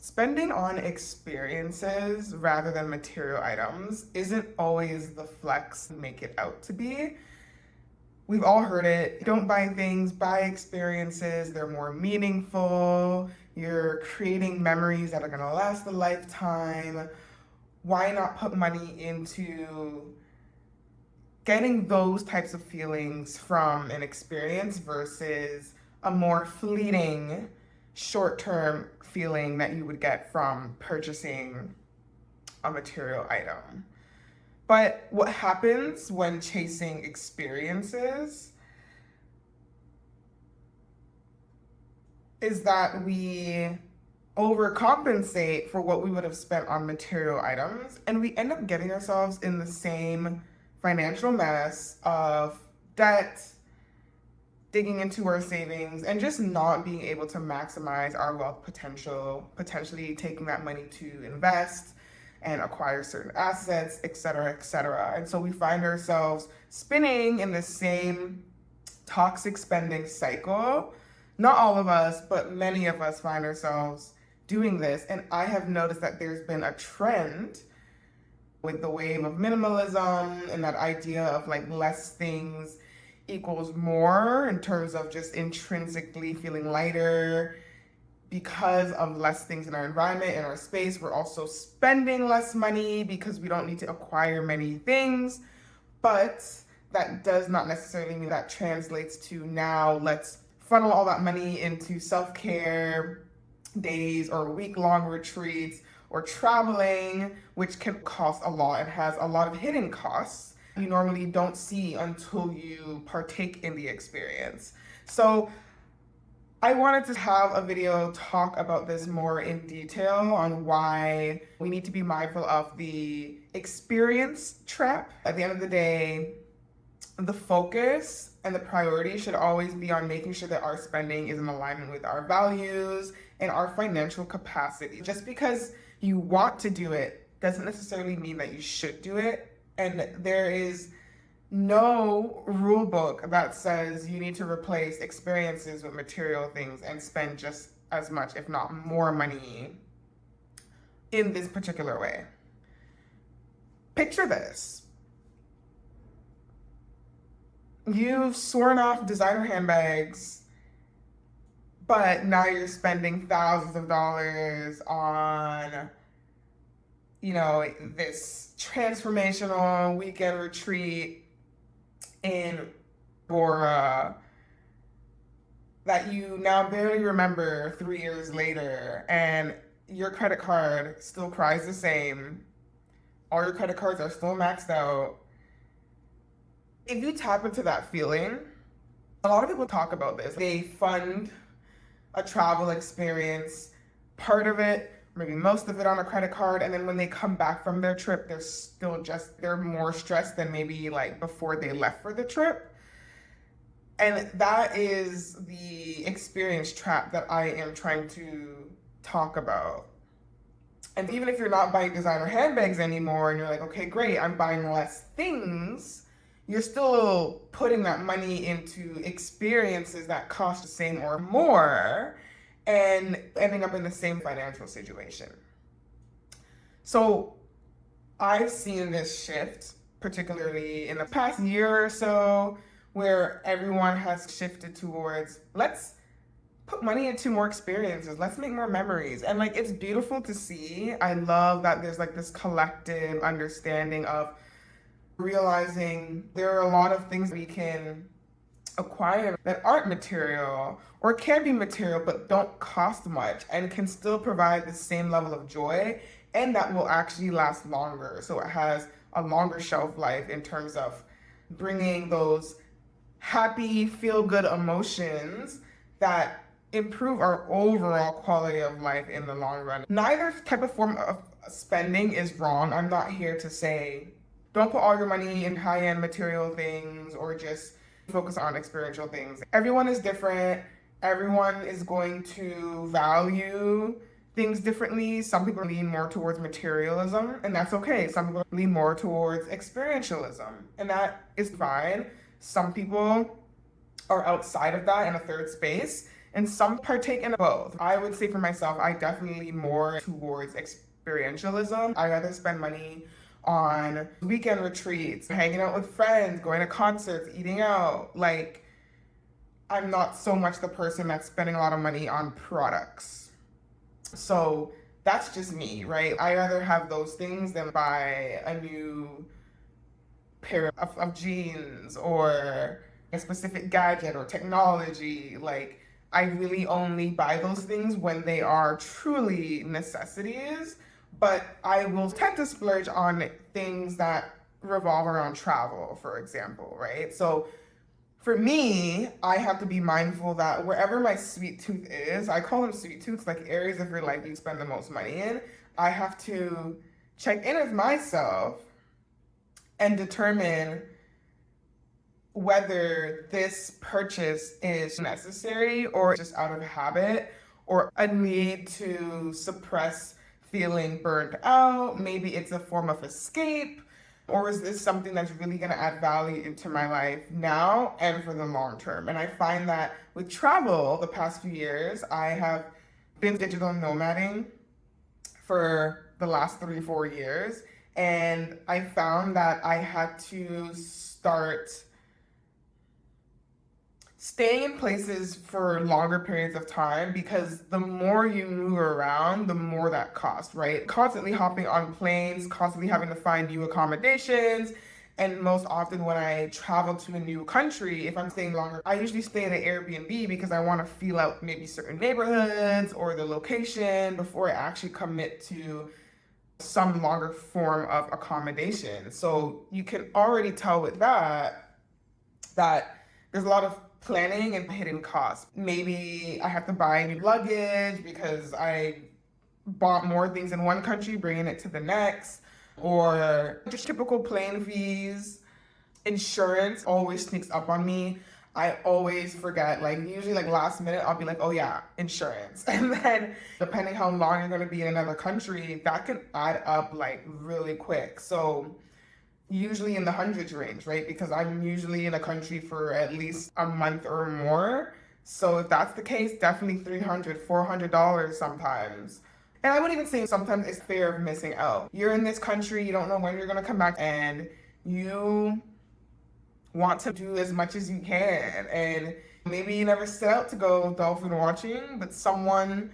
Spending on experiences rather than material items isn't always the flex make it out to be. We've all heard it. Don't buy things, buy experiences. They're more meaningful. You're creating memories that are going to last a lifetime. Why not put money into getting those types of feelings from an experience versus a more fleeting, short-term feeling that you would get from purchasing a material item? But what happens when chasing experiences is that we overcompensate for what we would have spent on material items, and we end up getting ourselves in the same financial mess of debt, digging into our savings, and just not being able to maximize our wealth potential, potentially taking that money to invest and acquire certain assets, et cetera, et cetera. And so we find ourselves spinning in the same toxic spending cycle. Not all of us, but many of us find ourselves doing this. And I have noticed that there's been a trend with the wave of minimalism and that idea of like less things equals more in terms of just intrinsically feeling lighter. Because of less things in our environment, in our space, we're also spending less money because we don't need to acquire many things. But that does not necessarily mean that translates to now let's funnel all that money into self-care days or week-long retreats or traveling, which can cost a lot and has a lot of hidden costs you normally don't see until you partake in the experience. So I wanted to have a video talk about this more in detail on why we need to be mindful of the experience trap. At the end of the day, the focus and the priority should always be on making sure that our spending is in alignment with our values and our financial capacity. Just because you want to do it doesn't necessarily mean that you should do it. And there is no rule book that says you need to replace experiences with material things and spend just as much, if not more money in this particular way. Picture this. You've sworn off designer handbags, but now you're spending thousands of dollars on this transformational weekend retreat in Bora that you now barely remember 3 years later, and your credit card still cries the same. All your credit cards are still maxed out. If you tap into that feeling, a lot of people talk about this. They fund a travel experience, part of it, maybe most of it on a credit card, and then when they come back from their trip, they're more stressed than maybe like before they left for the trip. And that is the experience trap that I am trying to talk about. And even if you're not buying designer handbags anymore and you're like, okay, great, I'm buying less things, you're still putting that money into experiences that cost the same or more and ending up in the same financial situation. So I've seen this shift, particularly in the past year or so, where everyone has shifted towards let's put money into more experiences, let's make more memories. And like, it's beautiful to see. I love that there's like this collective understanding of realizing there are a lot of things we can acquire that aren't material or can be material but don't cost much and can still provide the same level of joy, and that will actually last longer. So it has a longer shelf life in terms of bringing those happy, feel-good emotions that improve our overall quality of life in the long run. Neither type of form of spending is wrong. I'm not here to say don't put all your money in high-end material things or just focus on experiential things. Everyone is different. Everyone is going to value things differently. Some people lean more towards materialism, and that's okay. Some people lean more towards experientialism, and that is fine. Some people are outside of that in a third space, And some partake in both. I would say for myself, I definitely more towards experientialism. I rather spend money on weekend retreats, hanging out with friends, going to concerts, eating out. Like, I'm not so much the person that's spending a lot of money on products. So that's just me, right? I rather have those things than buy a new pair of jeans or a specific gadget or technology. Like, I really only buy those things when they are truly necessities, but I will tend to splurge on things that revolve around travel, for example, right? So for me, I have to be mindful that wherever my sweet tooth is, I call them sweet tooths, like areas of your life you spend the most money in, I have to check in with myself and determine whether this purchase is necessary or just out of habit or a need to suppress feeling burned out. Maybe it's a form of escape. Or is this something that's really going to add value into my life now and for the long term? And I find that with travel the past few years, I have been digital nomading for the last 3-4 years. And I found that I had to start staying in places for longer periods of time because the more you move around, the more that costs, right? Constantly hopping on planes, constantly having to find new accommodations. And most often when I travel to a new country, if I'm staying longer, I usually stay at an Airbnb because I want to feel out maybe certain neighborhoods or the location before I actually commit to some longer form of accommodation. So you can already tell with that there's a lot of planning and hidden costs. Maybe I have to buy new luggage because I bought more things in one country, bringing it to the next, or just typical plane fees. Insurance always sneaks up on me. I always forget, like usually like last minute, I'll be like, oh yeah, insurance. And then depending how long you're gonna be in another country, that can add up like really quick. So usually in the hundreds range, right? Because I'm usually in a country for at least a month or more. So if that's the case, definitely $300, $400 sometimes. And I wouldn't even say sometimes it's fear of missing out. You're in this country, you don't know when you're gonna come back, and you want to do as much as you can. And maybe you never set out to go dolphin watching, but someone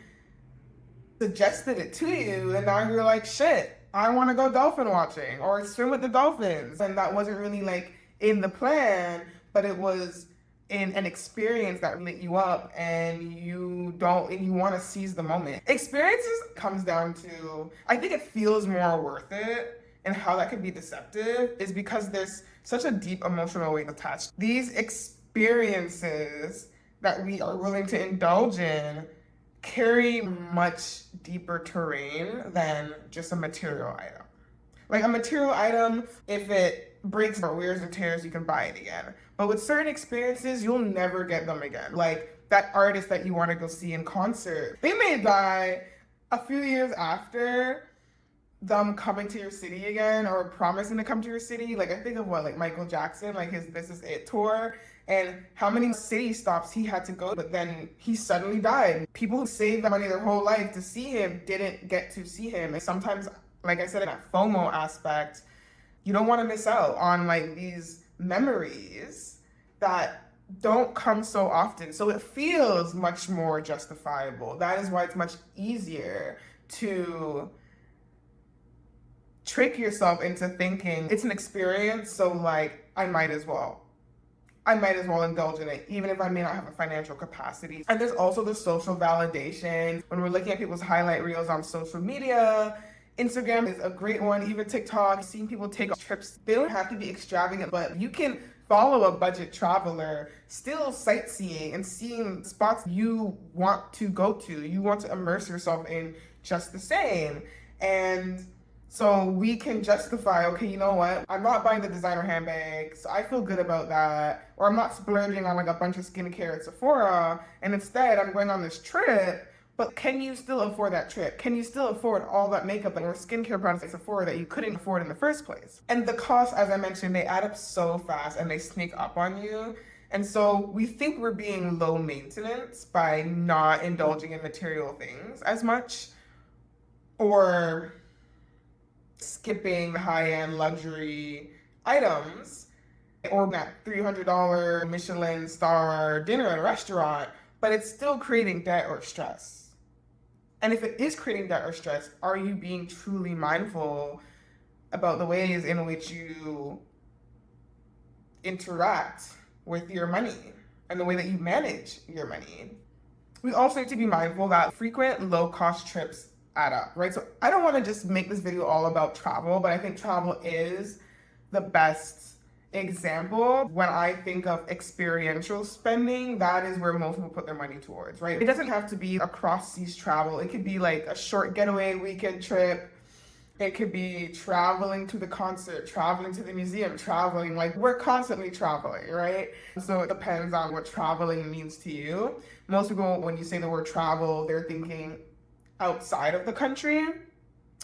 suggested it to you, and now you're like, shit, I want to go dolphin watching or swim with the dolphins. And that wasn't really like in the plan, but it was in an experience that lit you up, and you want to seize the moment. Experiences comes down to, I think it feels more worth it, and how that can be deceptive is because there's such a deep emotional weight attached. These experiences that we are willing to indulge in carry much deeper terrain than just a material item. Like a material item, if it breaks or wears or tears, you can buy it again. But with certain experiences, you'll never get them again. Like that artist that you want to go see in concert, they may die a few years after them coming to your city again or promising to come to your city. Like I think of like Michael Jackson, like his This Is It tour, and how many city stops he had to go, but then he suddenly died. People who saved the money their whole life to see him didn't get to see him. And sometimes, like I said, in that FOMO aspect, you don't want to miss out on like these memories that don't come so often. So it feels much more justifiable. That is why it's much easier to trick yourself into thinking it's an experience, so like I might as well indulge in it, even if I may not have a financial capacity. And there's also the social validation. When we're looking at people's highlight reels on social media, Instagram is a great one, even TikTok, seeing people take trips. They don't have to be extravagant, but you can follow a budget traveler, still sightseeing and seeing spots you want to go to. You want to immerse yourself in just the same. And so we can justify, okay, you know what? I'm not buying the designer handbag, so I feel good about that. Or I'm not splurging on like a bunch of skincare at Sephora, and instead I'm going on this trip. But can you still afford that trip? Can you still afford all that makeup and or skincare products at Sephora that you couldn't afford in the first place? And the costs, as I mentioned, they add up so fast and they sneak up on you. And so we think we're being low maintenance by not indulging in material things as much, or skipping high-end luxury items, or that $300 Michelin star dinner at a restaurant, but it's still creating debt or stress. And if it is creating debt or stress, are you being truly mindful about the ways in which you interact with your money and the way that you manage your money? We also need to be mindful that frequent low-cost trips add up, right? So I don't want to just make this video all about travel, but I think travel is the best example. When I think of experiential spending, that is where most people put their money towards, right? It doesn't have to be across seas travel. It could be like a short getaway weekend trip. It could be traveling to the concert, traveling to the museum, traveling, like we're constantly traveling, right? So it depends on what traveling means to you. Most people, when you say the word travel, they're thinking outside of the country,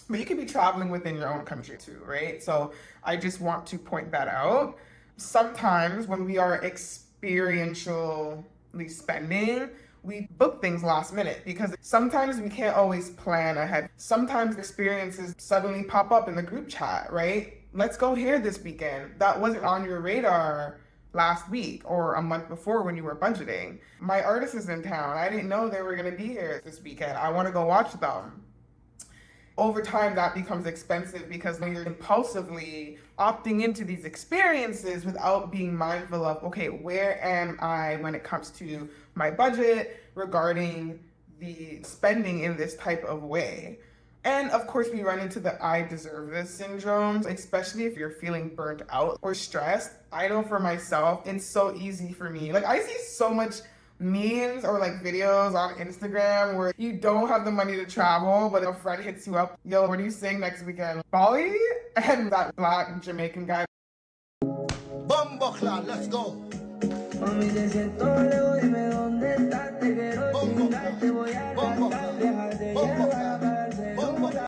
but you could be traveling within your own country too, right? So I just want to point that out. Sometimes when we are experientially spending, we book things last minute because sometimes we can't always plan ahead. Sometimes experiences suddenly pop up in the group chat, right? Let's go here this weekend. That wasn't on your radar last week or a month before when you were budgeting. My artist is in town. I didn't know they were going to be here this weekend. I want to go watch them. Over time, that becomes expensive because when you're impulsively opting into these experiences without being mindful of, okay, where am I when it comes to my budget regarding the spending in this type of way? And of course, we run into the I deserve this syndrome, especially if you're feeling burnt out or stressed. I know for myself, it's so easy for me. Like I see so much memes or like videos on Instagram where you don't have the money to travel, but a friend hits you up, yo, what are you saying next weekend? Bali? And that black Jamaican guy. Bombocla, let's go.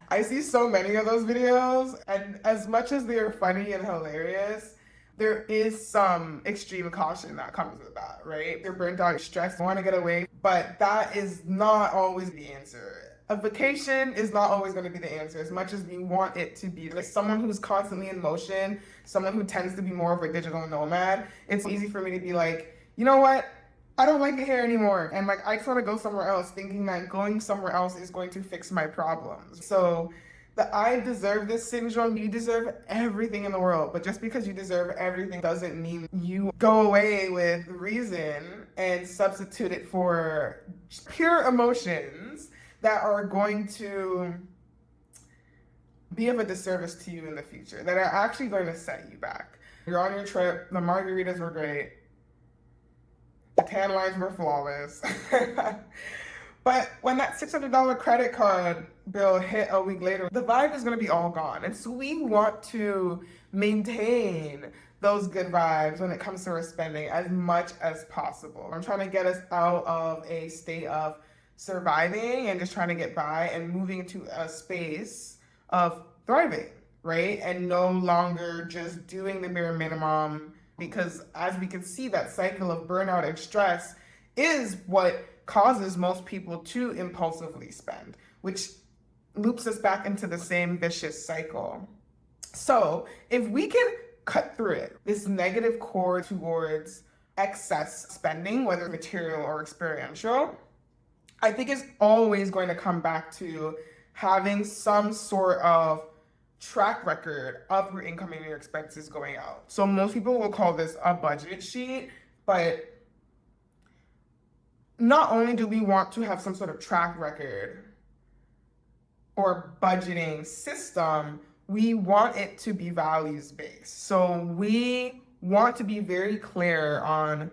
I see so many of those videos, and as much as they're funny and hilarious, there is some extreme caution that comes with that, right? You're burnt out, you're stressed, you want to get away, but that is not always the answer. A vacation is not always going to be the answer as much as we want it to be. Like someone who's constantly in motion, someone who tends to be more of a digital nomad, it's easy for me to be like, you know what? I don't like it here anymore. And like, I just want to go somewhere else thinking that going somewhere else is going to fix my problems. So the I deserve this syndrome, you deserve everything in the world, but just because you deserve everything doesn't mean you go away with reason and substitute it for pure emotions that are going to be of a disservice to you in the future, that are actually going to set you back. You're on your trip, the margaritas were great, the tan lines were flawless. But when that $600 credit card bill hit a week later, the vibe is going to be all gone. And so we want to maintain those good vibes when it comes to our spending as much as possible. I'm trying to get us out of a state of surviving and just trying to get by and moving into a space of thriving, right? And no longer just doing the bare minimum, because as we can see, that cycle of burnout and stress is what causes most people to impulsively spend, which loops us back into the same vicious cycle. So if we can cut through it, this negative core towards excess spending, whether material or experiential, I think it's always going to come back to having some sort of track record of your income and your expenses going out. So most people will call this a budget sheet, but not only do we want to have some sort of track record or budgeting system, we want it to be values-based. So we want to be very clear on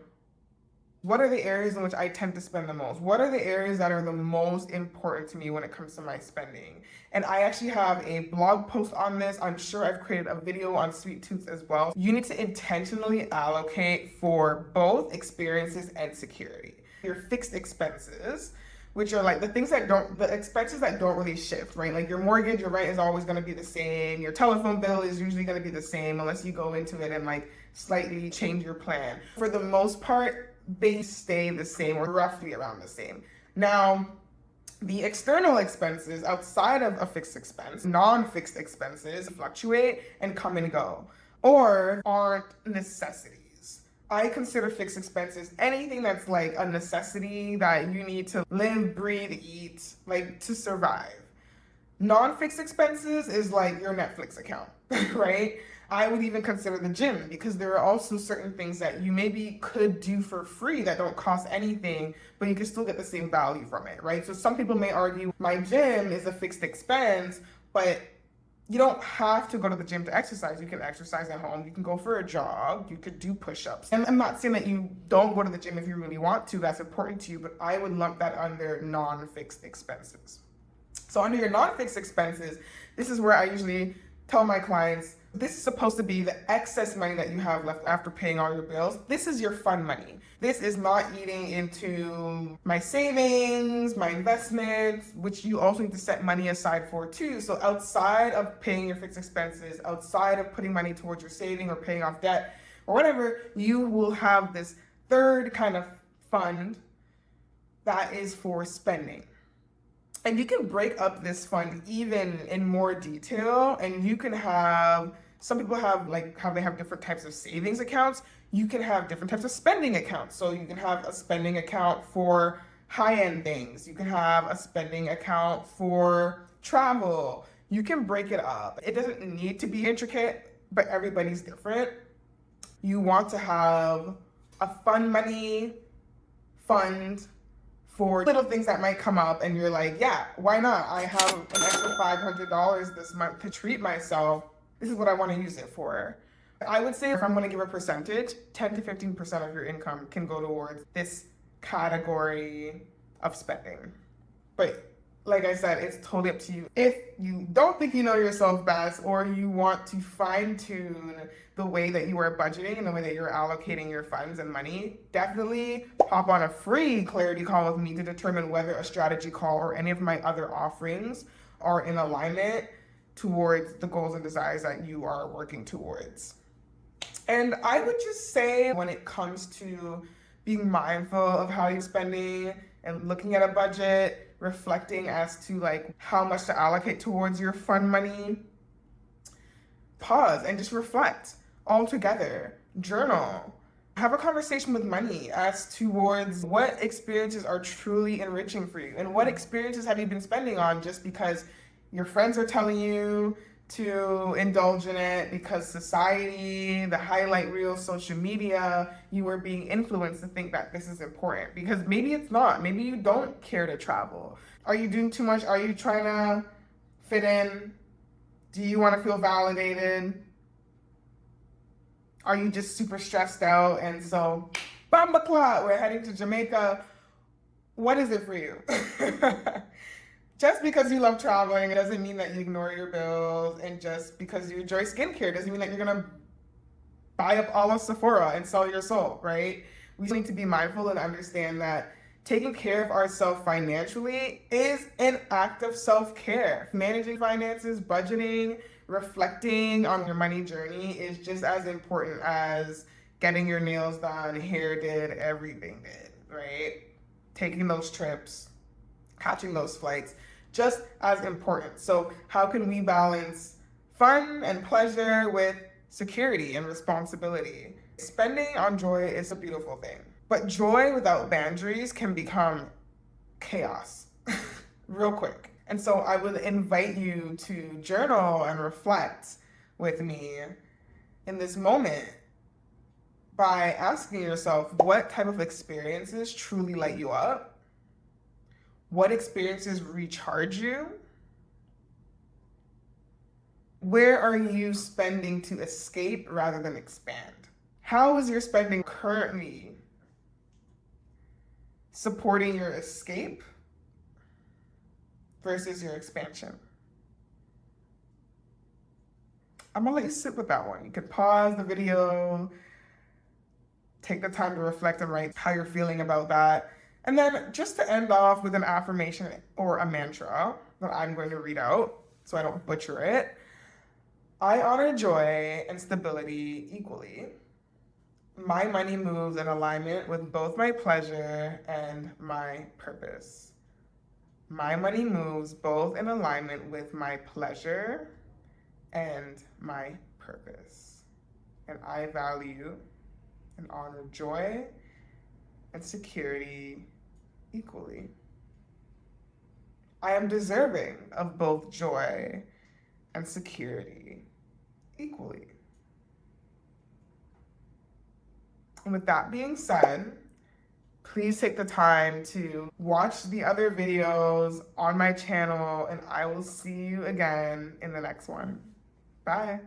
what are the areas in which I tend to spend the most? What are the areas that are the most important to me when it comes to my spending? And I actually have a blog post on this. I'm sure I've created a video on Sweet Tooth as well. You need to intentionally allocate for both experiences and security. Your fixed expenses, which are like the expenses that don't really shift, right? Like your mortgage, your rent is always going to be the same. Your telephone bill is usually going to be the same unless you go into it and like slightly change your plan. For the most part, they stay the same or roughly around the same. Now, the external expenses outside of a fixed expense, non-fixed expenses, fluctuate and come and go, or aren't necessities. I consider fixed expenses anything that's like a necessity that you need to live, breathe, eat, like to survive. Non-fixed expenses is like your Netflix account, right? I would even consider the gym because there are also certain things that you maybe could do for free that don't cost anything, but you can still get the same value from it, right? So some people may argue my gym is a fixed expense, but you don't have to go to the gym to exercise. You can exercise at home. You can go for a jog. You could do push-ups. And I'm not saying that you don't go to the gym if you really want to. That's important to you, but I would lump that under non-fixed expenses. So under your non-fixed expenses, this is where I usually tell my clients, this is supposed to be the excess money that you have left after paying all your bills. This is your fun money. This is not eating into my savings, my investments, which you also need to set money aside for too. So outside of paying your fixed expenses, outside of putting money towards your saving or paying off debt or whatever, you will have this third kind of fund that is for spending. And you can break up this fund even in more detail, and you can have, some people have like how they have different types of savings accounts. You can have different types of spending accounts. So you can have a spending account for high-end things. You can have a spending account for travel. You can break it up. It doesn't need to be intricate, but everybody's different. You want to have a fun money fund for little things that might come up and you're like, yeah, why not? I have an extra $500 this month to treat myself. This is what I want to use it for. I would say if I'm going to give a percentage, 10 to 15% of your income can go towards this category of spending. But like I said, it's totally up to you. If you don't think you know yourself best, or you want to fine tune the way that you are budgeting and the way that you're allocating your funds and money, definitely hop on a free clarity call with me to determine whether a strategy call or any of my other offerings are in alignment towards the goals and desires that you are working towards. And I would just say when it comes to being mindful of how you're spending and looking at a budget, reflecting as to like how much to allocate towards your fun money, pause and just reflect all together. Journal. Have a conversation with money as towards what experiences are truly enriching for you and what experiences have you been spending on just because your friends are telling you to indulge in it, because society, the highlight reel, social media, you are being influenced to think that this is important, because maybe it's not. Maybe you don't care to travel. Are you doing too much? Are you trying to fit in? Do you want to feel validated? Are you just super stressed out and so bamba clot, we're heading to Jamaica? What is it for you? Just because you love traveling, it doesn't mean that you ignore your bills. And just because you enjoy skincare doesn't mean that you're gonna buy up all of Sephora and sell your soul, right? We need to be mindful and understand that taking care of ourselves financially is an act of self-care. Managing finances, budgeting, reflecting on your money journey is just as important as getting your nails done, hair did, everything did, right? Taking those trips, catching those flights, just as important. So how can we balance fun and pleasure with security and responsibility? Spending on joy is a beautiful thing, but joy without boundaries can become chaos real quick. And so I would invite you to journal and reflect with me in this moment by asking yourself, what type of experiences truly light you up? What experiences recharge you? Where are you spending to escape rather than expand? How is your spending currently supporting your escape versus your expansion? I'm gonna let you sit with that one. You could pause the video, take the time to reflect and write how you're feeling about that. And then just to end off with an affirmation or a mantra that I'm going to read out so I don't butcher it. I honor joy and stability equally. My money moves in alignment with both my pleasure and my purpose. My money moves both in alignment with my pleasure and my purpose. And I value and honor joy and security equally. I am deserving of both joy and security equally. And with that being said, please take the time to watch the other videos on my channel, and I will see you again in the next one. Bye.